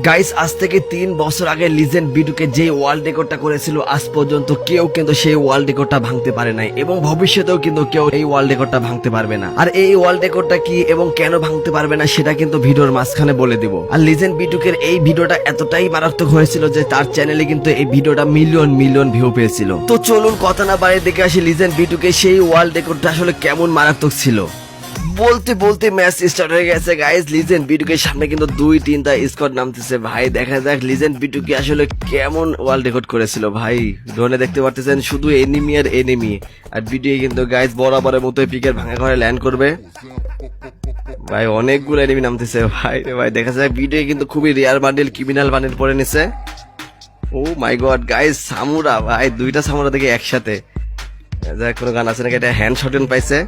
Guys, আজ থেকে 3 বছর আগে লিজেন্ড বিটুকে যে ওয়ার্ল্ড রেকর্ডটা করেছিল আজ পর্যন্ত কেউ কিন্তু সেই ওয়ার্ল্ড রেকর্ডটা ভাঙতে পারে নাই এবং ভবিষ্যতেও কিন্তু কেউ এই ওয়ার্ল্ড রেকর্ডটা ভাঙতে পারবে না। আর এই ওয়ার্ল্ড রেকর্ডটা কি এবং কেন ভাঙতে পারবে না সেটা কিন্তু ভিডিওর মাঝখানে বলে দিব। আর লিজেন্ড বিটুকের এই ভিডিওটা এতটাই মারাত্মক হয়েছিল যে তার চ্যানেলে কিন্তু এই ভিডিওটা মিলিয়ন মিলিয়ন ভিউ পেয়েছিল। তো চলুন কথা না বাড়িয়ে দেখে আসি লিজেন্ড বিটুকে সেই ওয়ার্ল্ড রেকর্ডটা আসলে কেমন মারাত্মক ছিল। বলতে বলতে ম্যাচ স্টার্ট হয়ে গেছে গাইস। লিজেন্ড বিটুকের সামনে কিন্তু 2-3টা স্কোয়াড নামতেছে ভাই। দেখা যাক লিজেন্ড বিটুকে আসলে কেমন ওয়ার্ল্ড রেকর্ড করেছিল ভাই। ড্রোনে দেখতে পারতেছেন শুধু এনিমি আর এনিমি। আর বিটুকে কিন্তু গাইস বরাবরের মতো পিকের ভাঙা ঘরে ল্যান্ড করবে ভাই। অনেকগুলো এনিমি নামতেছে ভাই রে ভাই। দেখা যাক বিটুকে কিন্তু খুবই রেয়ার বান্ডেল ক্রিমিনাল বান্ডেল পরে নিছে। ও মাই গড গাইস, সামুরা ভাই, 2টা সামুরা দেখে একসাথে। যাক কোনো গান আছে নাকি? এটা হ্যান্ড শটন পাইছে,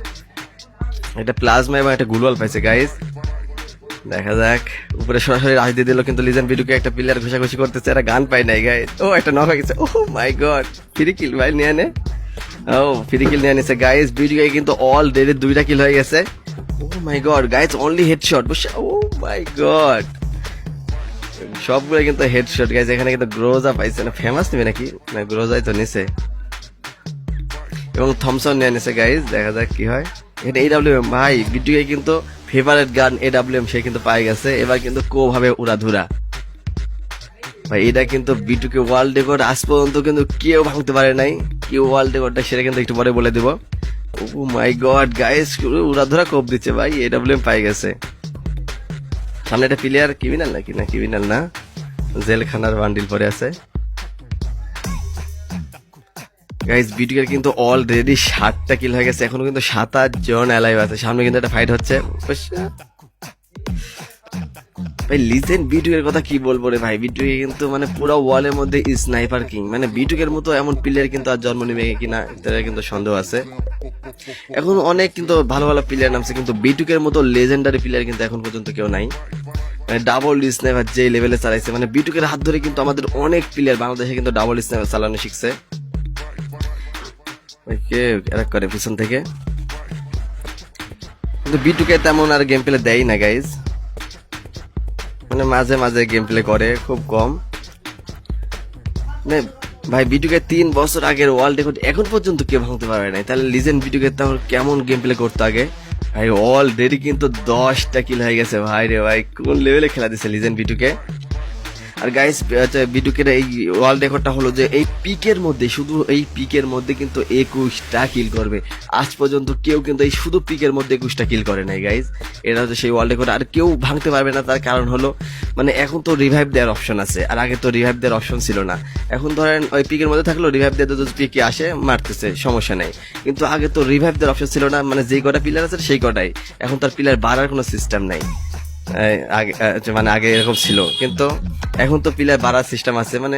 এটা প্লাজমা এবং একটা গুলওয়াল পাইছে গাইস। দেখা যাক উপরে সরাসরি রাশ দিয়ে দিল, কিন্তু লিজেন্ড বিটুকে একটা প্লেয়ার ঘুষাঘুষি করতেছে, একটা গান পাই নাই গাইস। ও একটা নক হয়ে গেছে। ও মাই গড, ফ্রি কিল ভাই নিয়ে নে। ও ফ্রি কিল নিয়ে নিছে গাইস। বিটুকে কিন্তু অলরেডি 2টা কিল হয়ে গেছে। ও মাই গড গাইস, অনলি হেডশট। ও মাই গড, সবগুলো কিন্তু হেডশট গাইস। এখানে কিন্তু গ্রোজা পাইছে না, ফেমাস নিবে নাকি? না, গ্রোজাই তো নিছে এবং থমসন নিয়ে নিছে গাইস। দেখা যাক কি হয়। এটা AWM ভাই, বিটুকে কিন্তু ফেভারিট গান AWM সে কিন্তু পাই গেছে। এবার কিন্তু ভাবে উড়াধুরা ভাই। এটা কিন্তু বিটুকে ওয়ার্ল্ড রেকর্ড আজ পর্যন্ত কিন্তু কেউ ভাঙতে পারে নাই। কেউ ওয়ার্ল্ড রেকর্ডটা সেটা কিন্তু একটু পরে বলে দিব। ও মাই গড গাইস, উড়াধুরা কোপ দিচ্ছে ভাই। AWM পাই গেছে। সামনে একটা প্লেয়ার ক্রিমিনাল নাকি? না ক্রিমিনাল না, জেলখানার বান্ডিল পরে আছে গাইস। বিটুকের কিন্তু অলরেডি 7টা কিল হয়ে গেছে। এখনো কিন্তু 7 জন অ্যালাইভ আছে। সামনে কিন্তু একটা ফাইট হচ্ছে ভাই। লিজেন্ড বিটুকের কথা কি বলবো রে ভাই। বিটুকে কিন্তু মানে পুরো ওয়ালের মধ্যে স্নাইপার কিং। মানে বিটুকের মতো এমন প্লেয়ার কিন্তু আর জন্ম নেবে কিনা এটা কিন্তু সন্দেহ আছে। এখন অনেক কিন্তু ভালো ভালো প্লেয়ার নামছে, কিন্তু বিটুকের মতো লেজেন্ডারি প্লেয়ার কিন্তু এখন পর্যন্ত কেউ নাই। মানে ডাবল স্নাইপার যে লেভেলে চালাইছে, মানে বিটুকের হাত ধরে কিন্তু আমাদের অনেক প্লেয়ার বাংলাদেশে কিন্তু ডাবল স্নাইপার চালানো শিখছে। কে অ্যাটাক করে পিছন থেকে, কিন্তু বিটুকে তেমন আর গেম প্লে দেয় না গাইজ। মানে মাঝে মাঝে গেম প্লে করে, খুব কম। মানে ভাই বিটুকে 3 বছর আগের ওয়ার্ল্ড রেকর্ড এখন পর্যন্ত কেউ ভাঙতে পারে নাই। তাহলে লিজেন্ড বিটুকে তেমন কেমন গেম প্লে করতো আগে ভাই। অলরেডি কিন্তু 10টা কিল হয়ে গেছে ভাই রে ভাই। কোন লেভেলে খেলা দিছে লিজেন্ড বিটুকে। আর গাইস বিটুকের এই ওয়ার্ল্ড রেকর্ডটা হলো যে এই পিকের মধ্যে, শুধু এই পিকের মধ্যে কিন্তু 21টা কিল করবে। আজ পর্যন্ত কেউ কিন্তু এই শুধু পিকের মধ্যে 21টা কিল করে নাই গাইস। এটা হচ্ছে সেই ওয়ার্ল্ড রেকর্ড। আর কেউ ভাঙতে পারবে না। তার কারণ হলো মানে এখন তো রিভাইভ দেওয়ার অপশন আছে, আর আগে তো রিভাইভ দেওয়ার অপশন ছিল না। এখন ধরেন ওই পিকের মধ্যে থাকলো, রিভাইভ দিয়ে যদি পিকে আসে মারতেছে, সমস্যা নেই। কিন্তু আগে তো রিভাইভ দেওয়ার অপশন ছিল না। মানে যেই কটা প্লেয়ার আছে সেই কটাই। এখন তার প্লেয়ার বাড়ার কোনো সিস্টেম নাই। মানে আগে এরকম ছিল, কিন্তু এখন তো প্লেয়ার বাড়ার সিস্টেম আছে। মানে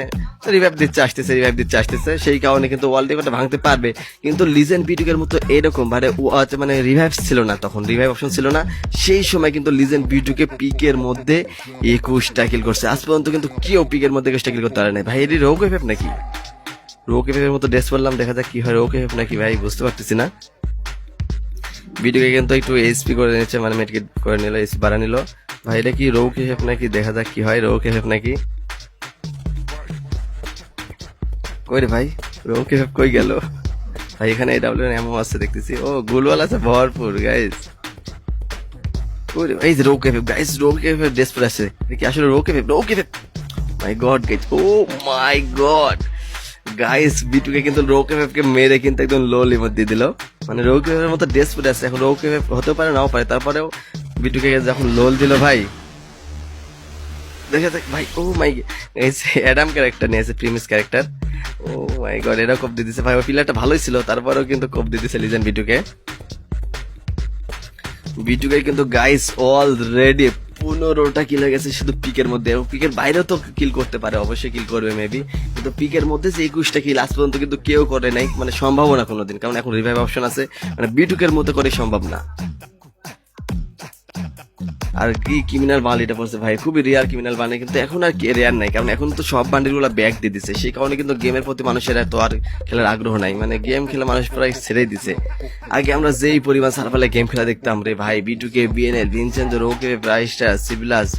রিভাইভ দিচ্ছে আসতেছে, সেই কারণে কিন্তু ওয়ার্ল্ড রেকর্ডটা ভাঙতে পারবে। কিন্তু লিজেন্ড বিটুকের মতো এরকম মানে রিভাইভ ছিল না, তখন রিভাইভ অপশন ছিল না। সেই সময় কিন্তু লিজেন্ড বিটুকে পিকের মধ্যে 21টা কিল করছে। আজ পর্যন্ত কিন্তু কেউ পিকের মধ্যে 21টা কিল করতে পারে নাই ভাই। এটি রোক এফএফ নাকি? রোক এফএফ এর মতো ড্রেস পরলাম, দেখা যাক কি হয়। রোক এফএফ নাকি ভাই, বুঝতে পারতেছি না। বিটুকে কিন্তু একটু এসপি করে নিচ্ছে, মানে মেডকিট করে নিল, এসপি বাড়া নিল ভাই। এটা কি রোক এফএফ নাকি? দেখা যাক কি হয়। রোক এফএফ নাকি? কই রে ভাই, রোক এফএফ কই গেল ভাই? এখানে AWM এমন আছে দেখতেছি। ও গুলওয়াল আছে ভরপুর গাইস। এই যে রোক এফএফ গাইস, রোক এফএফ ড্রেস পরে আছে কি আসলে? রোক এফএফ মাই গড গাইস, ও মাই গড গাইস। বিটুকে কিন্তু রোক এফএফ কে মেরে কিন্তু একদম লো লিমিট দিয়ে দিল। মানে রোক এফএফ এর মতো ড্রেস পরে আছে। এখন রোক এফএফ হতে পারে নাও পারে, তারপরেও বিটুকে যখন লোল দিল ভাই, দেখে ভাই। ও মাই অ্যাডাম ক্যারেক্টার নিয়েছে, প্রিমিস ক্যারেক্টার। ও মাই গড, এরা কোপ দিয়ে দিচ্ছে ভাই। ওই প্লেয়ারটা ভালোই ছিল, তারপরেও কিন্তু কোপ দিয়ে দিচ্ছে লিজেন্ড বিটুকে। বিটুকে কিন্তু গাইস অলরেডি 15টা কিল হয়ে গেছে শুধু পিকের মধ্যে। পিকের বাইরেও তো কিল করতে পারে, অবশ্যই কিল করবে মেবি, কিন্তু পিকের মধ্যে যে 21টা কিল আজ পর্যন্ত কিন্তু কেউ করে নাই। মানে সম্ভব না কোনোদিন, কারণ এখন রিভাইভ অপশন আছে। মানে বিটুকের মতো করে সম্ভব না। আর কি ক্রিমিনাল বান্ডেল এটা পড়ছে ভাই, খুবই রেয়ার ক্রিমিনাল বান্ডেল, কিন্তু এখন আর রেয়ার নাই, কারণ এখন তো সব বান্ডেল গুলো ব্যাক দিয়ে দিছে, সেই কারণে কিন্তু গেমের প্রতি মানুষের এত আর খেলার আগ্রহ নাই, মানে গেম খেলা মানুষ প্রায় ছেড়েই দিছে। আগে আমরা যেই পরিমাণ সারফালে গেম খেলা দেখতাম রে ভাই, বিটুকে, বিএনএল, ভিনসেন্জো, রোকে, ব্রাইস্টার, সিভিলাস,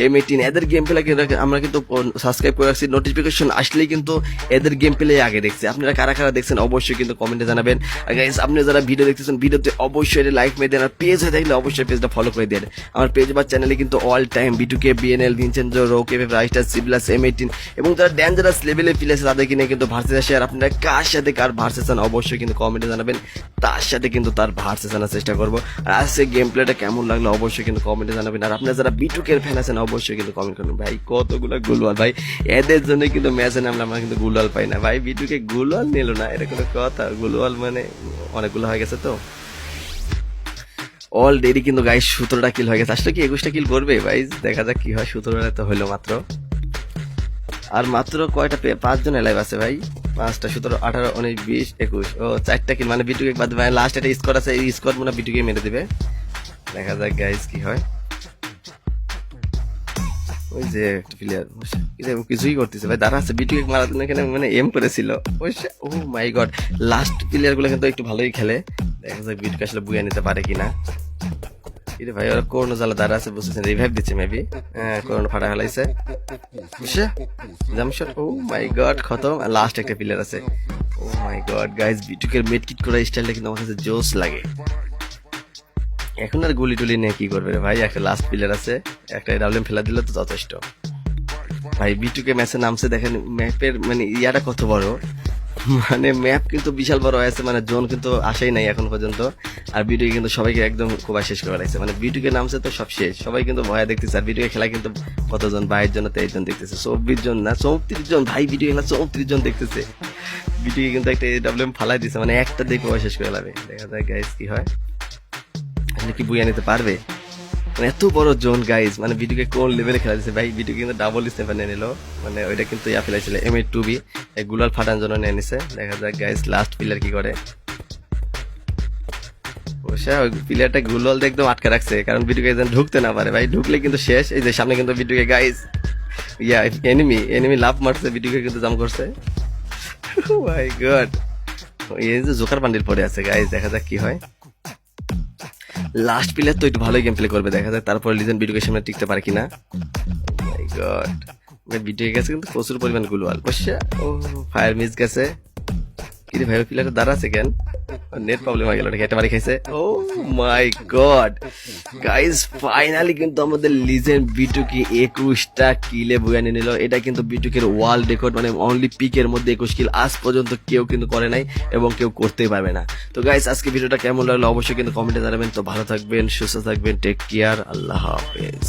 M18 এদের গেম প্লে আমরা কিন্তু সাবস্ক্রাইব করে রাখছি, নোটিফিকেশন আসলেই কিন্তু এদের গেম প্লে আগে দেখছি। আপনারা কারা কারা দেখছেন অবশ্যই কিন্তু কমেন্টে জানাবেন। আর গাইস আপনি যারা ভিডিও দেখতেছেন ভিডিওতে অবশ্যই লাইক মেরে দেন, আর পেজ হয়ে থাকলে অবশ্যই পেজটা ফলো করে দেন। আমার পেজ বা চ্যানেলে কিন্তু অল টাইম বিটুকে, বিএনএল, ভিনসেন্জো, রোকে, ব্রাইস্টার, সিভিলাস, M18 এবং যারা ডেঞ্জারাস লেভেলে ফিল আছে তাদেরকে নিয়ে কিন্তু ভার্সেস আসে। আর আপনারা কার সাথে কার ভার্সেস আন অবশ্যই কিন্তু কমেন্টে জানাবেন, তার সাথে কিন্তু তার ভার্সেস আনার চেষ্টা করবো। আর আজকে গেম প্লেটা কেমন লাগলো অবশ্যই কিন্তু কমেন্টে জানাবেন। আর আপনারা যারা বিটুকের ফ্যান আছেন অবশ্যই কিন্তু কমেন্ট করবেন। ভাই কতগুলো গুলওয়াল ভাই, এদের জন্য কিন্তু ম্যাচে নামলে আমরা কিন্তু গুলওয়াল পাই না ভাই, বিটুকে গুলওয়াল নিল না, এটা কোনো কথা? গুলওয়াল মানে অনেকগুলো হয়ে গেছে তো অলরেডি কিন্তু গাইস 17টা কিল হয়ে গেছে, আসলে কি 21টা কিল করবে ভাই, দেখা যাক কি হয়। 17টা তো হইলো মাত্র, আর মাত্র কয়টা 5 জন লাইভ আছে ভাই, 5টা 17 18 19 20 21, ও 4টা কিল, মানে বিটুকে বাদ ভাই লাস্ট একটা স্কোর আছে, এই স্কোর মানে বিটুকে মেরে দিবে। দেখা যাক গাইস কি হয়। ওই যে একটা প্লেয়ার কিছুই করতেছে ভাই, দাঁড়া আছে বিটুকে মারার জন্য এখানে মানে এম করেছিল। ও মাই গড, লাস্ট প্লেয়ার গুলো কিন্তু একটু ভালোই খেলে, দেখা যাক বিটুকে আসলে বুয়ে নিতে পারে কিনা। ইরে ভাই ওরা কোন জ্বালা দাঁড়া আছে বুঝতেছেন, রিভাইভ দিচ্ছে মেবি, হ্যাঁ কোন ফাটা ফেলাইছে বুঝছে জামশট। ও মাই গড খতম, লাস্ট একটা প্লেয়ার আছে। ও মাই গড গাইস, বিটুকের মেডকিট করা স্টাইলটা কিন্তু আমার কাছে জোস লাগে। এখন আর গুলি টুলি নিয়ে কি করবে রে ভাই, একটা লাস্ট প্লেয়ার আছে, একটা ডাবলিএম ফেলা দিলে তো যথেষ্ট। ভাই বিটুকে ম্যাচে নামছে, দেখেন ম্যাপের মানে ইয়াটা কত বড়, মানে ম্যাপ কিন্তু বিশাল বড় হয়েছে, মানে জোন কিন্তু আসেই নাই এখন পর্যন্ত। আর বিটুকে কিন্তু সবাইকে একদম কোবাই শেষ করে ফেলাইছে, মানে বিটুকে নামছে তো সব শেষ, সবাই কিন্তু ভয় দেখতেছে। আর বিটুকে খেলা কিন্তু কতজন, 22 জন 23 জন দেখতেছে, 24 জন না 34 জন ভাই, বিটুকে খেলা 34 জন দেখতেছে। বিটুকে কিন্তু একটা ডাবলিএম ফালাই দিছে, মানে একটা দিয়ে কোবাই শেষ করে ফেলাবে। দেখা যায় গাইস কি হয়, কি বুয়া নিতে পারবে, মানে এত বড় জোন গাইজ, মানে ভিডিওকে কোন লেভেলে খেলা দিচ্ছে ভাই। ভিডিও কিন্তু ডাবল স্নেপার নিয়ে নিল, মানে ওইটা কিন্তু ইয়া ফেলাইছিল M82B, এই গুলাল ফাটানোর জন্য নিয়ে নিছে। দেখা যাক গাইজ লাস্ট প্লেয়ার কি করে। অবশ্য ওই প্লেয়ারটা গুলাল একদম আটকে রাখছে, কারণ ভিডিওকে যেন ঢুকতে না পারে ভাই, ঢুকলে কিন্তু শেষ। এই যে সামনে কিন্তু ভিডিওকে গাইজ ইয়া এনিমি লাভ মারছে, ভিডিওকে কিন্তু জাম করছে। মাই গড, এই যে জোকার বান্ডিল পড়ে আছে গাইজ, দেখা যাক কি হয়। লাস্ট প্লেয়ার তো একটু ভালোই গেম প্লে করবে, দেখা যায় তারপর লিজেন্ড বিটুকের সামনে টিকতে পারে কিনা। মাই গড, বিটুকে গেছে কিন্তু প্রচুর পরিমাণ গুলওয়াল। অবশ্য ও ফায়ার মিস গেছে, কিন্তু ভাই প্লেয়ারটা দাঁড়া আছে কেন, নেট প্রবলেম হয়ে গেল, একটা বাড়ি খাইছে। ও মাই গড গাইজ, ফাইনালি কিন্তু আমাদের লিজেন্ড বিটুকে 21টা কিলে বয়ে নিয়ে নিল। এটা কিন্তু বিটুকের ওয়ার্ল্ড রেকর্ড, মানে অনলি পিকের মধ্যে 21 কিল আজ পর্যন্ত কেউ কিন্তু করে নাই এবং কেউ করতেই পারবে না। তো গাইজ আজকে ভিডিওটা কেমন লাগলো অবশ্যই কিন্তু কমেন্টে জানাবেন। তো ভালো থাকবেন, সুস্থ থাকবেন, টেক কেয়ার, আল্লাহ হাফেজ।